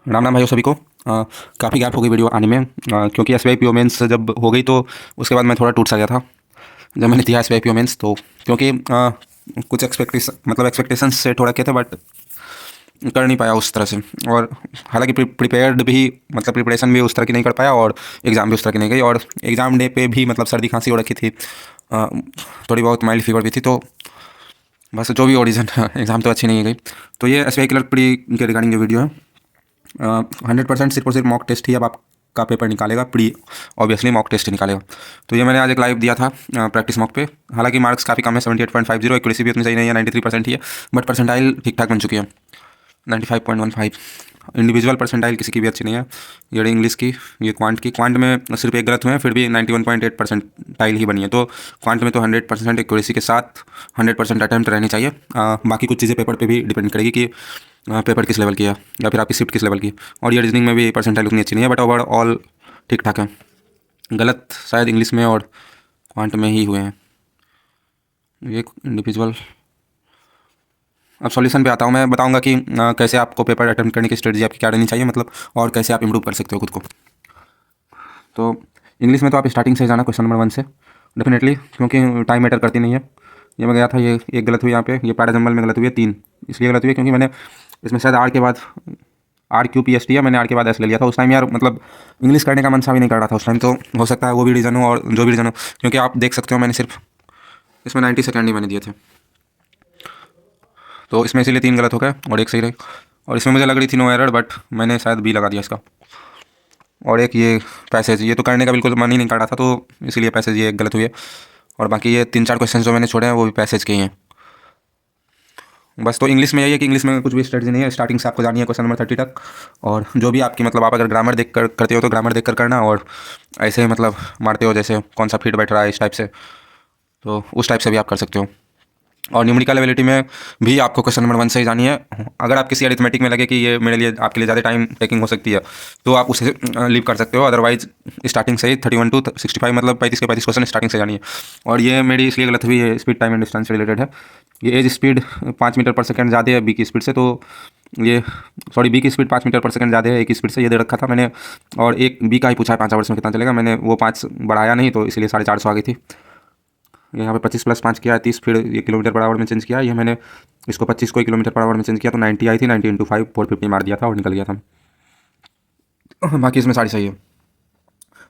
राम राम भाइयों सभी को। काफ़ी गैप हो गई वीडियो आने में, क्योंकि S B I P O mains जब हो गई तो उसके बाद मैं थोड़ा टूट सा गया था जब मैंने दिया S B I P O mains. तो क्योंकि कुछ एक्सपेक्टेशंस से थोड़ा किया था, बट कर नहीं पाया उस तरह से। और हालांकि प्रिपेयर्ड भी, मतलब प्रिपरेशन भी उस तरह की नहीं कर पाया, और एग्ज़ाम भी उस तरह की नहीं गई। और एग्ज़ाम डे पे भी मतलब सर्दी खांसी हो रखी थी, थोड़ी बहुत माइल्ड फीवर भी थी। तो बस जो भी ओरिजन एग्ज़ाम तो अच्छी नहीं गई। तो ये S B I clerk pre के रिगार्डिंग जो वीडियो है, 100% सिर्फ और सिर्फ मॉक टेस्ट ही अब आपका पेपर निकालेगा। प्री ऑब्वियसली मॉक टेस्ट ही निकालेगा। तो ये मैंने आज एक लाइव दिया था प्रैक्टिस मॉक पे। हालांकि मार्क्स काफ़ी कम है, 78.50, एक्यूरेसी भी उतनी सही नहीं है, 93% ही है, बट परसेंटाइल ठीक ठाक बन चुकी है, 95.15। इंडिविजुअल परसेंटाइल किसी की भी अच्छी नहीं है। ये इंग्लिश की, ये क्वांट में सिर्फ एक गलत हुए हैं, फिर भी 91.8 परसेंटाइल ही बनी है। तो क्वांट में तो 100% एक्यूरेसी के साथ 100% अटैम्प्ट रहनी चाहिए। बाकी कुछ चीज़ें पेपर पे भी डिपेंड करेगी कि पेपर किस लेवल की है, या फिर आपकी शिफ्ट किस लेवल की। और ये रीजनिंग में भी परसेंटाइल उतनी अच्छी नहीं है, बट ओवरऑल ठीक ठाक है। गलत शायद इंग्लिश में और क्वांट में ही हुए हैं। ये इंडिविजुअल। अब सॉल्यूशन पे आता हूँ। मैं बताऊंगा कि कैसे आपको पेपर अटेम्प्ट करने की स्ट्रेटजी आपकी क्या रहनी चाहिए, मतलब, और कैसे आप इंप्रूव कर सकते हो खुद को। तो इंग्लिश में तो आप स्टार्टिंग से जाना क्वेश्चन नंबर 1 से डेफिनेटली, क्योंकि टाइम मैटर करती नहीं है। ये मैं गया था, ये एक गलत हुई यहाँ पे, ये पैराजम्बल में गलत हुई है 3। इसलिए गलत हुई है क्योंकि मैंने इसमें शायद आर के बाद RQPST है, मैंने आर के बाद एस ले लिया था उस टाइम। यार मतलब इंग्लिश करने का मन सा भी नहीं कर रहा था उस टाइम। तो हो सकता है वो भी रीज़न हो, और जो भी रीज़न हो, क्योंकि आप देख सकते हो मैंने सिर्फ इसमें 90 सेकेंड ही मैंने दिए थे। तो इसमें इसीलिए 3 गलत हो गए और एक सही रही। और इसमें मुझे लग रही थी नो एरर, बट मैंने शायद बी लगा दिया इसका। और एक ये पैसेज, ये तो करने का बिल्कुल मन ही नहीं कर रहा था, तो इसीलिए पैसेज ये एक गलत हुई है। और बाकी ये 3-4 क्वेश्चन जो मैंने छोड़े हैं वो भी पैसेज के ही हैं। बस तो इंग्लिश में यही है कि इंग्लिश में कुछ भी स्ट्रेटजी नहीं है, स्टार्टिंग से आपको जानी है क्वेश्चन नंबर 30 तक। और जो भी आपकी, मतलब आप अगर ग्रामर देख कर करते हो तो ग्रामर देख कर करना, और ऐसे ही मतलब मारते हो जैसे कौन सा फिट बैठ रहा है इस टाइप से, तो उस टाइप से भी आप कर सकते हो। और न्यूमेरिकल एबिलिटी में भी आपको क्वेश्चन नंबर 1 से ही जानी है। अगर आप किसी अरिथमेटिक में लगे कि ये मेरे लिए, आपके लिए ज़्यादा टाइम टेकिंग हो सकती है, तो आप उसे लीव कर सकते हो। अदरवाइज स्टार्टिंग से ही 31 to 65, मतलब 35 के 35 क्वेश्चन स्टार्टिंग से जानी है। और ये मेरी इसलिए गलत हुई है, स्पीड टाइम एंड डिस्टेंस से रिलेटेड है। ये एज स्पीड 5 मीटर पर सेकेंड ज़्यादा है बी की स्पीड से, तो ये, सॉरी, बी की स्पीड 5 मीटर पर सेकंड ज़्यादा है ए की स्पीड से, ये दे रखा था मैंने। और एक बी का ही पूछा है 5 आवर्स में कितना चलेगा, मैंने वो 5 बढ़ाया नहीं, तो इसलिए 450 आ गई थी। यहाँ पे 25 + 5 किया है 30, फिर ये किलोमीटर पर आवर में चेंज किया। ये मैंने इसको 25 को किलोमीटर पर आवर में चेंज किया, तो 90 आई थी। 90 × 5 450 मार दिया था और निकल गया था। बाकी इसमें सारी सही है।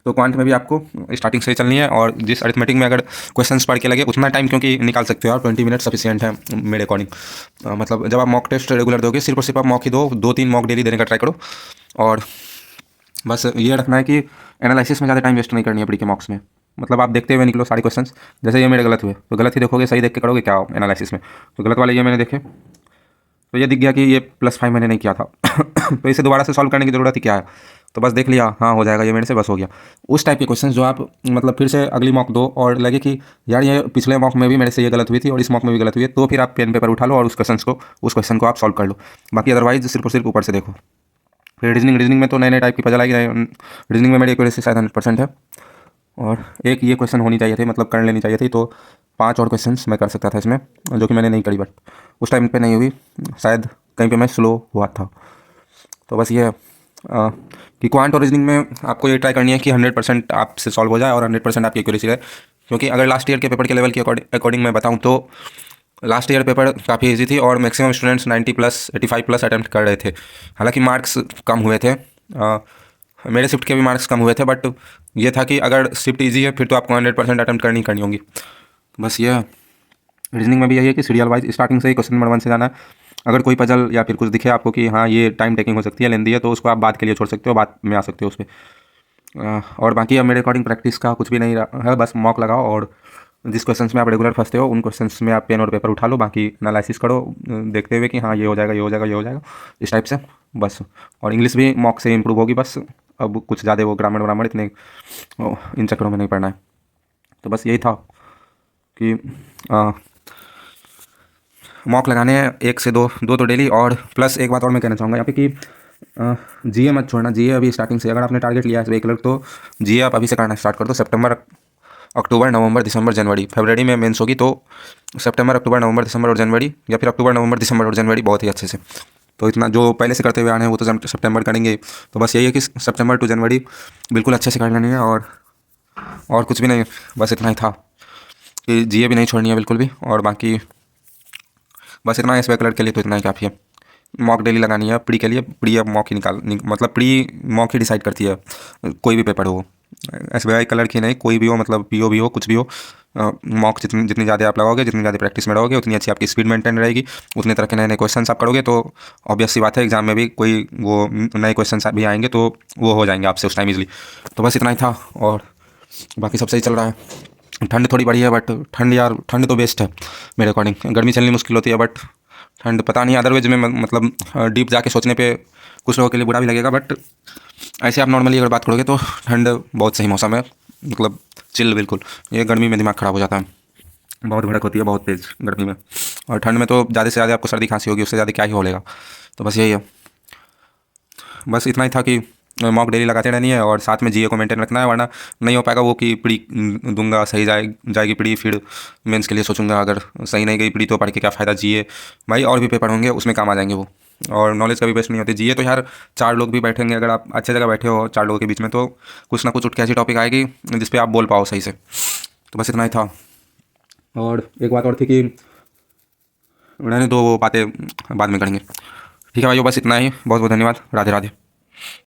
तो क्वांट में भी आपको स्टार्टिंग से ही चलनी है, और जिस अरिथमेटिक में अगर क्वेश्चंस पढ़ के लगे उतना टाइम, क्योंकि निकाल सकते हो आप, 20 मिनट सफिशिएंट है मेरे अकॉर्डिंग। मतलब जब आप मॉक टेस्ट रेगुलर दोगे, सिर्फ और सिर्फ आप मॉक ही दो, 2-3 मॉक डेली देने का ट्राई करो। और बस ये रखना है कि एनालिसिस में ज़्यादा टाइम वेस्ट नहीं करनी है प्री के मॉक्स में। मतलब आप देखते हुए निकलो सारे क्वेश्चंस। जैसे ये मेरे गलत हुए तो गलत ही देखोगे, सही देख के करोगे क्या एनालिसिस में। तो गलत वाले ये मैंने देखे, तो ये दिख गया कि ये +5 मैंने नहीं किया था तो इसे दोबारा से सॉल्व करने की ज़रूरत ही क्या है। तो बस देख लिया, हाँ हो जाएगा ये मेरे से, बस हो गया। उस टाइप के क्वेश्चन जो आप मतलब फिर से अगली मॉक दो और लगे कि यार ये पिछले मॉक में भी मेरे से ये गलत हुई थी और इस मॉक में भी गलत हुई है, तो फिर आप पेन पेपर उठा लो और उस क्वेश्चन को आप सॉल्व कर लो। बाकी अदरवाइज सिर्फ और सिर्फ ऊपर से देखो। फिर रीजनिंग में तो नए नए टाइप की पजल आएगी। रीजनिंग में मेरी एक्यूरेसी शायद 100% है, और एक ये क्वेश्चन होनी चाहिए थे, मतलब कर लेनी चाहिए थी। तो 5 और क्वेश्चंस मैं कर सकता था इसमें, जो कि मैंने नहीं करी, बट उस टाइम पे नहीं हुई, शायद कहीं पे मैं स्लो हुआ था। तो बस ये कि क्वांट और रीजनिंग में आपको ये ट्राई करनी है कि 100% आपसे सॉल्व हो जाए और 100% आपकी एक्यूरेसी रहे। क्योंकि अगर लास्ट ईयर के पेपर के लेवल के अकॉर्डिंग मैं बताऊँ तो लास्ट ईयर पेपर काफ़ी इजी थी, और मैक्सिमम स्टूडेंट्स 90+, 85+ अटैम्प्ट कर रहे थे। हालांकि मार्क्स कम हुए थे, मेरे शिफ्ट के भी मार्क्स कम हुए थे, बट ये था कि अगर शिफ्ट इजी है फिर तो आपको 100% अटैम्प्ट करनी ही करनी होगी। बस ये रीजनिंग में भी यही है कि सीरियल वाइज स्टार्टिंग से ही क्वेश्चन नंबर 1 से जाना है। अगर कोई पजल या फिर कुछ दिखे आपको कि हाँ ये टाइम टेकिंग हो सकती है, लेंदी है, तो उसको आप बात के लिए छोड़ सकते हो, बात में आ सकते हो उस पर। और बाकी अब मेरे अकॉर्डिंग प्रैक्टिस का कुछ भी नहीं रहा है, बस मॉक लगाओ, और जिस क्वेश्चंस में आप रेगुलर फंसते हो उन क्वेश्चंस में आप पेन और पेपर उठा लो। बाकी एनालिसिस करो देखते हुए कि हाँ ये हो जाएगा, ये हो जाएगा, ये हो जाएगा, इस टाइप से बस। और इंग्लिश भी मॉक से इंप्रूव होगी बस। अब कुछ ज़्यादा वो ग्रामर व्रामर इतने इन चक्करों में नहीं पड़ना है। तो बस यही था कि मॉक लगाने हैं 1 से 2 तो डेली। और प्लस एक बात और मैं कहना चाहूँगा यहाँ पे कि जीए मत छोड़ना। जीए अभी स्टार्टिंग से, अगर आपने टारगेट लिया है वेहिकुलर, तो जीए आप अभी से करना स्टार्ट कर दो। सितंबर, अक्टूबर, नवंबर, दिसंबर, जनवरी, फरवरी में मेंस होगी, तो सितंबर, अक्टूबर, नवंबर, दिसंबर और जनवरी, या फिर अक्टूबर, नवंबर, दिसंबर और जनवरी बहुत ही अच्छे से तो इतना जो पहले से करते हुए आ रहे हैं वो तो सितंबर करेंगे। तो बस यही है कि सितंबर टू जनवरी बिल्कुल अच्छे से कर लेनी है, और कुछ भी नहीं, बस इतना ही था कि जीए भी नहीं छोड़नी है बिल्कुल भी। और बाकी बस इतना एस वाई क्लर्क के लिए तो इतना ही काफ़ी है। मॉक डेली लगानी है प्री के लिए, प्री अब मॉक ही मतलब प्री मॉक ही डिसाइड करती है कोई भी पेपर हो, एस वाई कलर की नहीं, कोई भी हो, मतलब पीओ भी हो, कुछ भी हो। मॉक जितनी जितनी ज़्यादा आप लगाओगे, जितनी ज़्यादा प्रैक्टिस में रहोगे, उतनी अच्छी आपकी स्पीड मेंटेन रहेगी, उतने तरह के नए नए क्वेश्चन आप करोगे, तो ऑब्वियस सी बात है एग्जाम में भी कोई वो नए क्वेश्चन भी आएंगे तो वो हो जाएंगे आपसे उस टाइम इजली। तो बस इतना ही था, और बाकी सब सही चल रहा है। ठंड थोड़ी बढ़ी है, बट ठंड यार, ठंड तो बेस्ट है मेरे अकॉर्डिंग। गर्मी चलनी मुश्किल होती है, बट ठंड पता नहीं अदरवाइज में मतलब डीप जाके सोचने पे कुछ लोगों के लिए बुरा भी लगेगा, बट ऐसे आप नॉर्मली अगर बात करोगे तो ठंड बहुत सही मौसम है, मतलब चिल बिल्कुल। ये गर्मी में दिमाग ख़राब हो जाता है, बहुत भड़क होती है बहुत तेज़ गर्मी में, और ठंड में तो ज़्यादा से ज़्यादा आपको सर्दी खांसी होगी, उससे ज़्यादा क्या ही होलेगा। तो बस यही है, बस इतना ही था कि मॉक डेली लगाते रहनी है, और साथ में जीए को मेंटेन रखना है, वरना नहीं हो पाएगा वो कि प्री दूंगा सही जाएगी प्री, फिर मेंस के लिए सोचूंगा अगर सही नहीं गई प्री तो पढ़ के क्या फ़ायदा। जीए भाई और भी पेपर होंगे उसमें काम आ जाएंगे वो, और नॉलेज कभी बेस्ट नहीं होती। जीए तो यार चार लोग भी बैठेंगे, अगर आप अच्छे जगह बैठे हो चार लोगों के बीच में, तो कुछ ना कुछ उठ के ऐसी टॉपिक आएगी जिस आप बोल पाओ सही से। तो बस इतना ही था, और एक बात और थी कि रहने दो, वो बातें बाद में करेंगे। ठीक है भाइयों, बस इतना ही, बहुत बहुत धन्यवाद, राधे राधे।